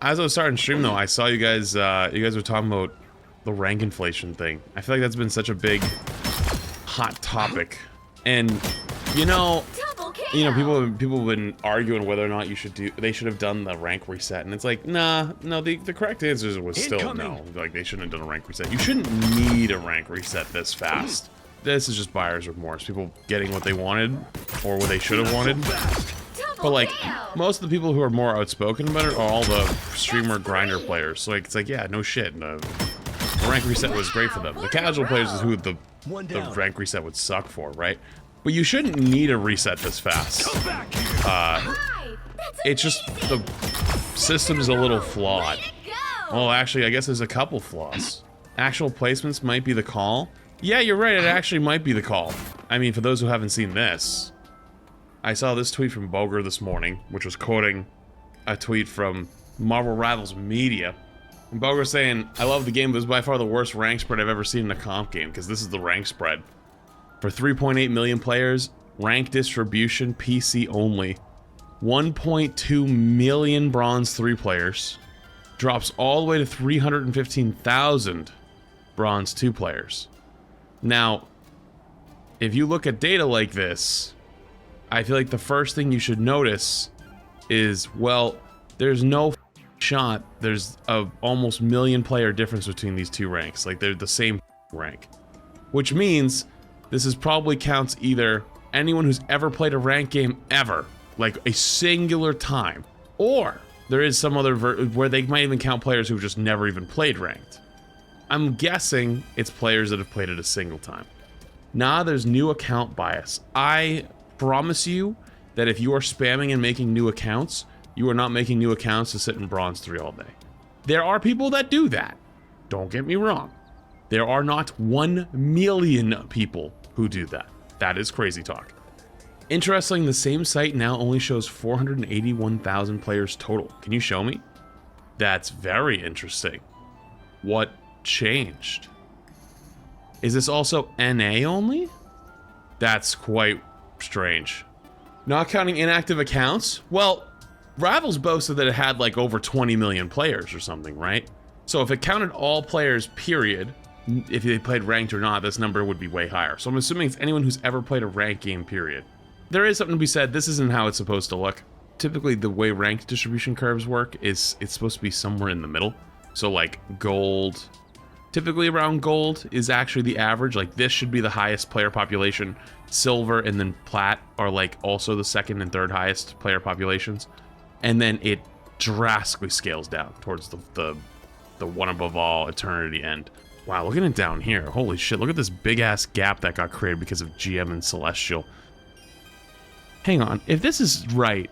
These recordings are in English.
As I was starting to stream though, I saw you guys were talking about the rank inflation thing. I feel like that's been such a big hot topic. And you know, people have been arguing whether or not they should have done the rank reset, and it's like, no, the correct answer was still no. Like, they shouldn't have done a rank reset. You shouldn't need a rank reset this fast. This is just buyer's remorse. People getting what they wanted, or what they should have wanted. But like, most of the people who are more outspoken about it are all the streamer grinder players. So like, it's like, yeah, no shit. The rank reset was great for them. The casual players is who the rank reset would suck for, right? But you shouldn't need a reset this fast. It's just the system's a little flawed. Well, actually, I guess there's a couple flaws. Actual placements might be the call. Yeah, you're right, it actually might be the call. I mean, for those who haven't seen this, I saw this tweet from Boger this morning, which was quoting a tweet from Marvel Rivals Media. And Boger saying, I love the game, but it was by far the worst rank spread I've ever seen in a comp game, because this is the rank spread. For 3.8 million players, rank distribution, PC only. 1.2 million Bronze 3 players. Drops all the way to 315,000 Bronze 2 players. Now, if you look at data like this, I feel like the first thing you should notice is, well, there's no shot there's a almost million player difference between these two ranks. Like, they're the same rank. Which means this is probably counts either anyone who's ever played a ranked game ever, like a singular time, or there is some other where they might even count players who've just never even played ranked. I'm guessing it's players that have played it a single time. Nah, there's new account bias. I promise you that if you are spamming and making new accounts, you are not making new accounts to sit in Bronze 3 all day. There are people that do that. Don't get me wrong. There are not 1 million people who do that. That is crazy talk. Interestingly, the same site now only shows 481,000 players total. Can you show me? That's very interesting. What changed? Is this also NA only? That's quite strange. Not counting inactive accounts? Well, Rivals boasted that it had like over 20 million players or something, right? So if it counted all players, period, if they played ranked or not, this number would be way higher. So I'm assuming it's anyone who's ever played a ranked game, period. There is something to be said. This isn't how it's supposed to look. Typically, the way ranked distribution curves work is it's supposed to be somewhere in the middle. So like gold, typically around gold is actually the average. Like this should be the highest player population. Silver and then plat are like also the second and third highest player populations. And then it drastically scales down towards the one above all eternity end. Wow, look at it down here. Holy shit, look at this big ass gap that got created because of GM and Celestial. Hang on, if this is right,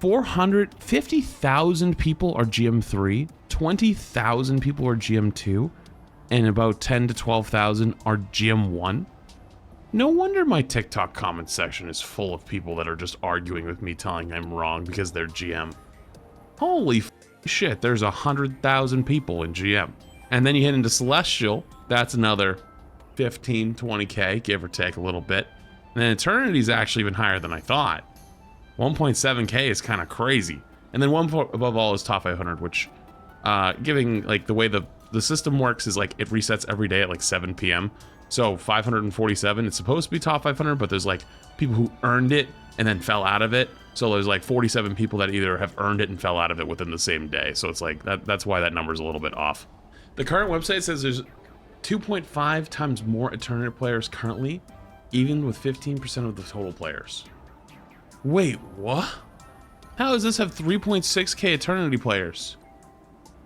450,000 people are GM3, 20,000 people are GM2, and about 10 to 12,000 are GM1. No wonder my TikTok comment section is full of people that are just arguing with me telling I'm wrong because they're GM. Holy shit, there's 100,000 people in GM. And then you hit into Celestial, that's another 15, 20k, give or take a little bit. And then Eternity's actually even higher than I thought. 1.7k is kind of crazy. And then one above all is top 500, which, giving, like, the way the system works is, like, it resets every day at, like, 7 p.m. So 547, it's supposed to be top 500, but there's, like, people who earned it and then fell out of it. So there's, like, 47 people that either have earned it and fell out of it within the same day. So it's, like, that's why that number's a little bit off. The current website says there's 2.5 times more Eternity players currently, even with 15% of the total players. Wait, what? How does this have 3.6k Eternity players?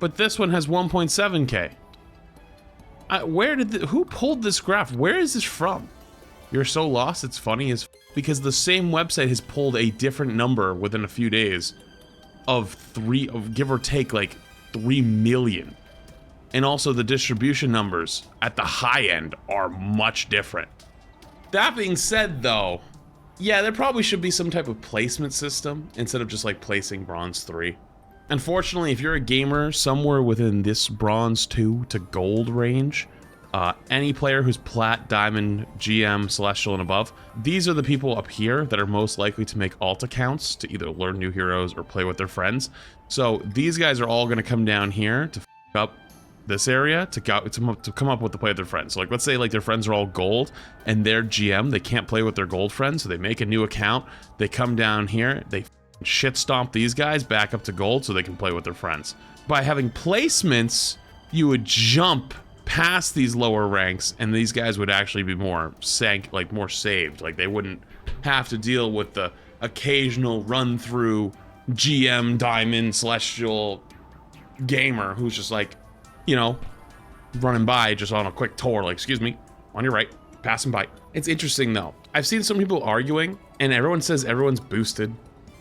But this one has 1.7k. Who pulled this graph? Where is this from? You're so lost, it's funny as because the same website has pulled a different number within a few days of give or take like 3 million. And also the distribution numbers at the high end are much different. That being said though, yeah, there probably should be some type of placement system instead of just like placing Bronze 3. Unfortunately, if you're a gamer somewhere within this Bronze 2 to Gold range, any player who's Plat, Diamond, GM, Celestial, and above, these are the people up here that are most likely to make alt accounts to either learn new heroes or play with their friends. So these guys are all going to come down here to f up this area to come up with the play with their friends. So like, let's say like their friends are all gold and they're GM, they can't play with their gold friends, so they make a new account, they come down here, they shit stomp these guys back up to gold so they can play with their friends. By having placements, you would jump past these lower ranks and these guys would actually be more more saved. Like they wouldn't have to deal with the occasional run through GM Diamond Celestial gamer who's just like, you know, running by just on a quick tour, like, excuse me, on your right, passing by. It's interesting though. I've seen some people arguing and everyone says everyone's boosted.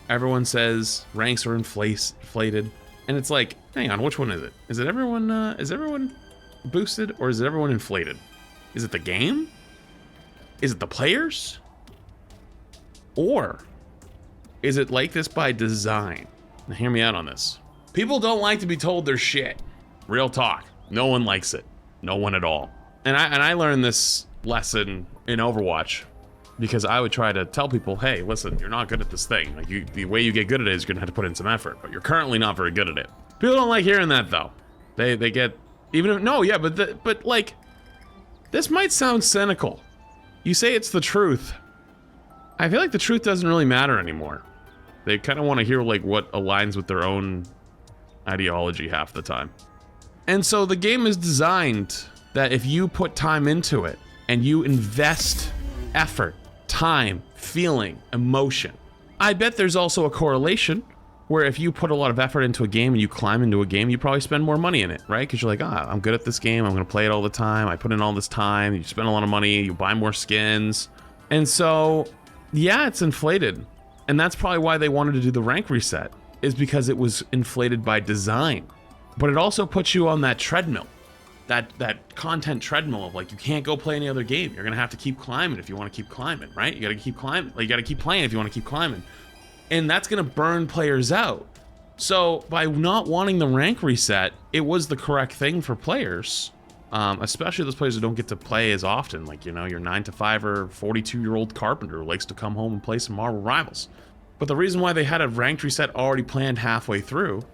Everyone says ranks are inflated. And it's like, hang on, which one is it? Is everyone boosted or is it everyone inflated? Is it the game? Is it the players? Or is it like this by design? Now hear me out on this. People don't like to be told their shit. Real talk. No one likes it. No one at all. And I learned this lesson in Overwatch because I would try to tell people, hey, listen, you're not good at this thing. Like the way you get good at it is you're gonna have to put in some effort, but you're currently not very good at it. People don't like hearing that though. They get, even if, no, yeah, but like, this might sound cynical. You say it's the truth. I feel like the truth doesn't really matter anymore. They kind of want to hear like what aligns with their own ideology half the time. And so the game is designed that if you put time into it and you invest effort, time, feeling, emotion, I bet there's also a correlation where if you put a lot of effort into a game and you climb into a game, you probably spend more money in it, right? Because you're like, I'm good at this game, I'm gonna play it all the time, I put in all this time, you spend a lot of money, you buy more skins. And so, yeah, it's inflated. And that's probably why they wanted to do the rank reset, is because it was inflated by design. But it also puts you on that treadmill, that content treadmill of like, you can't go play any other game. You're gonna have to keep climbing if you want to keep climbing, right? You gotta keep climbing, like, you gotta keep playing if you want to keep climbing. And that's gonna burn players out. So by not wanting the rank reset, it was the correct thing for players, especially those players who don't get to play as often, like, you know, your 9-to-5er 42-year-old carpenter who likes to come home and play some Marvel Rivals. But the reason why they had a ranked reset already planned halfway through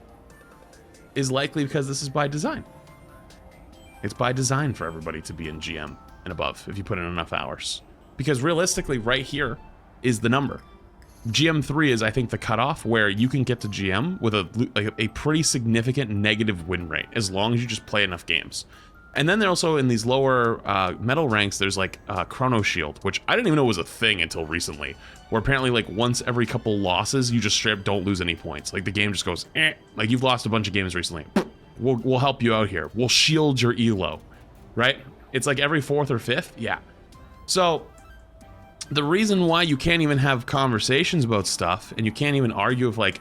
is likely because this is by design. It's by design for everybody to be in GM and above if you put in enough hours. Because realistically, right here is the number. GM3 is, I think, the cutoff where you can get to GM with a pretty significant negative win rate as long as you just play enough games. And then there also in these lower medal ranks, there's like Chrono Shield, which I didn't even know was a thing until recently, where apparently like once every couple losses, you just straight up don't lose any points. Like the game just goes, eh. Like you've lost a bunch of games recently. We'll help you out here. We'll shield your elo, right? It's like every 4th or 5th, yeah. So the reason why you can't even have conversations about stuff and you can't even argue if like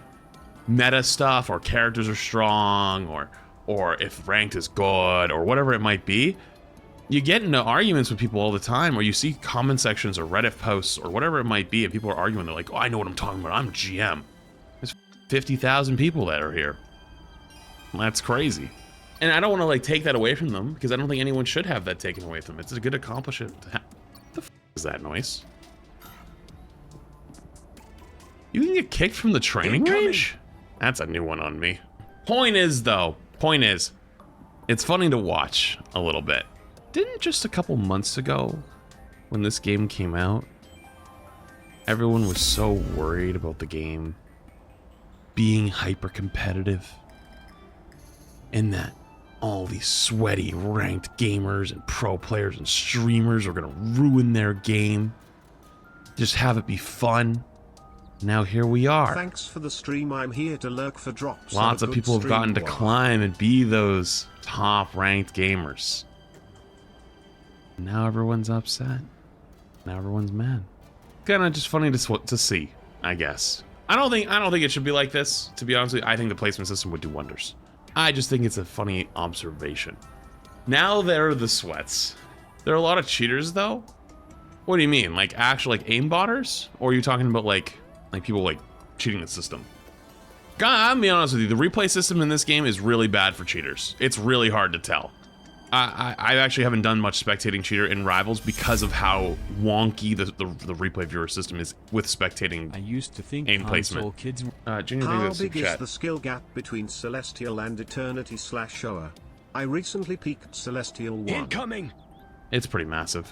meta stuff or characters are strong or if ranked is good or whatever it might be, you get into arguments with people all the time, or you see comment sections or Reddit posts or whatever it might be, and people are arguing. They're like, oh, I know what I'm talking about. I'm GM. There's 50,000 people that are here. That's crazy. And I don't want to like take that away from them because I don't think anyone should have that taken away from them. It's a good accomplishment to have. What the f is that noise? You can get kicked from the training range? That's a new one on me. Point is, it's funny to watch a little bit. Didn't just a couple months ago, when this game came out, everyone was so worried about the game being hyper competitive, and that all these sweaty ranked gamers and pro players and streamers are gonna ruin their game, just have it be fun. Now here we are. Thanks for the stream. I'm here to lurk for drops. Lots of people have gotten to climb and be those top ranked gamers. Now everyone's upset. Now everyone's mad. Kind of just funny to see, I guess. I don't think it should be like this. To be honest with you, I think the placement system would do wonders. I just think it's a funny observation. Now there are the sweats. There are a lot of cheaters though. What do you mean? Like actual like aimbotters? Or are you talking about like people like cheating the system? God, I'm being honest with you, the replay system in this game is really bad for cheaters. It's really hard to tell. I actually haven't done much spectating cheater in Rivals because of how wonky the replay viewer system is with spectating. I used to think aim console placement. kids. Junior, How thank you big for is chat. the skill gap between Celestial and Eternity / Shower? I recently peaked Celestial 1. Incoming. It's pretty massive.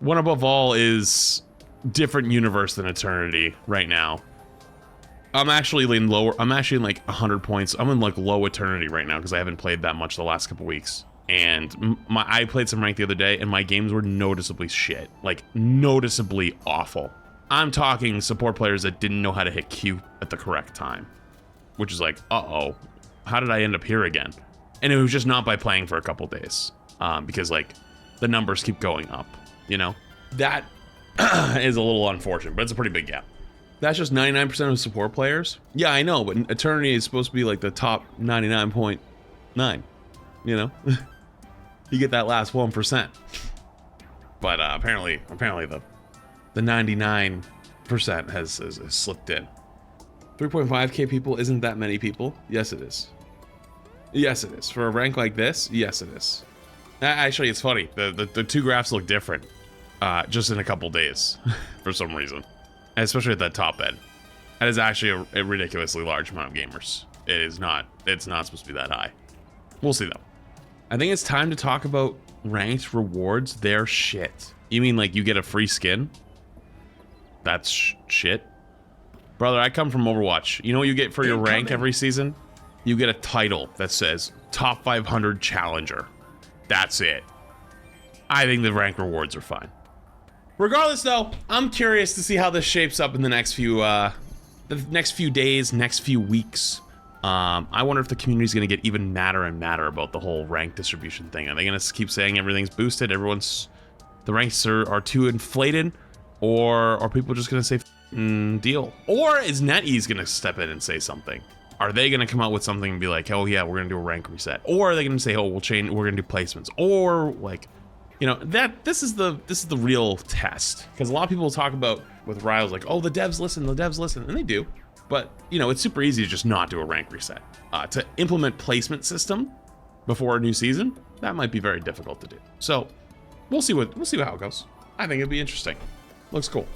One Above All is different universe than Eternity right now. I'm actually in lower. I'm actually in like 100 points. I'm in like low Eternity right now because I haven't played that much the last couple weeks. And I played some rank the other day, and my games were noticeably shit, like noticeably awful. I'm talking support players that didn't know how to hit Q at the correct time, which is like, uh-oh, how did I end up here again? And it was just not by playing for a couple days, because like the numbers keep going up, you know? That is a little unfortunate, but it's a pretty big gap. That's just 99% of support players. Yeah, I know, but Eternity is supposed to be like the top 99.9, you know? You get that last 1%. But apparently the 99% has slipped in. 3.5k people isn't that many people. Yes, it is. Yes, it is. For a rank like this, yes, it is. Actually, it's funny. The two graphs look different just in a couple days for some reason. Especially at that top end. That is actually a ridiculously large amount of gamers. It's not supposed to be that high. We'll see though. I think it's time to talk about ranked rewards. They're shit. You mean like you get a free skin? That's shit. Brother, I come from Overwatch. You know what you get for your rank every season? You get a title that says top 500 challenger. That's it. I think the rank rewards are fine. Regardless though, I'm curious to see how this shapes up in the next few days, next few weeks. I wonder if the community's gonna get even madder and madder about the whole rank distribution thing. Are they gonna keep saying everything's boosted, the ranks are too inflated, or are people just gonna say deal? Or is NetEase gonna step in and say something? Are they gonna come out with something and be like, oh yeah, we're gonna do a rank reset? Or are they gonna say, oh, we're gonna do placements? Or like, you know, this is the real test. Because a lot of people talk about with Rivals like, oh, the devs listen, and they do. But you know, it's super easy to just not do a rank reset. To implement placement system before a new season, that might be very difficult to do. So we'll see how it goes. I think it'd be interesting. Looks cool.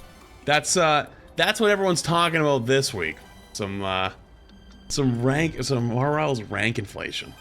That's what everyone's talking about this week. Some Rivals rank inflation.